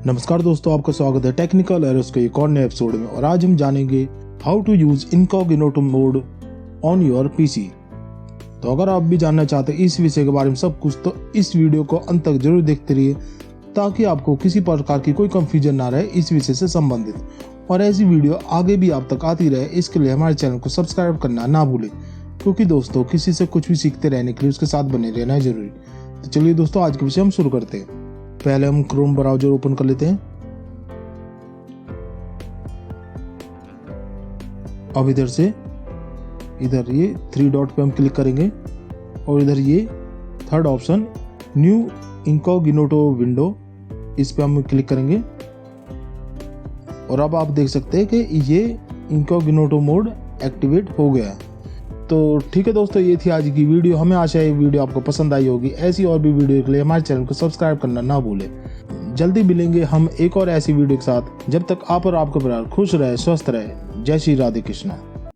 नमस्कार दोस्तों, आपका स्वागत है टेक्निकल एरर्स के एक और नए एपिसोड में। और आज हम जानेंगे how to use incognito mode on your PC. तो अगर आप भी जानना चाहते हैं इस विषय के बारे में सब कुछ, तो इस वीडियो को अंत तक जरूर देखते रहिए ताकि आपको किसी प्रकार की कोई कंफ्यूजन ना रहे इस विषय से संबंधित। और ऐसी वीडियो आगे भी आप तक आती रहे, इसके लिए हमारे चैनल को सब्सक्राइब करना ना भूलें, क्योंकि दोस्तों किसी से कुछ भी सीखते रहने के लिए उसके साथ बने रहना है जरूरी। तो चलिए दोस्तों, आज के विषय हम शुरू करते हैं। पहले हम क्रोम ब्राउजर ओपन कर लेते हैं। अब इधर ये 3 डॉट पे हम क्लिक करेंगे और इधर ये third option new incognito window, इस पे हम क्लिक करेंगे। और अब आप देख सकते हैं कि ये इनकॉग्निटो मोड एक्टिवेट हो गया है। तो ठीक है दोस्तों, ये थी आज की वीडियो। हमें आशा है ये वीडियो आपको पसंद आई होगी। ऐसी और भी वीडियो के लिए हमारे चैनल को सब्सक्राइब करना ना भूलें। जल्दी मिलेंगे हम एक और ऐसी वीडियो के साथ। जब तक आप और आपका परिवार खुश रहे, स्वस्थ रहे। जय श्री राधे कृष्णा।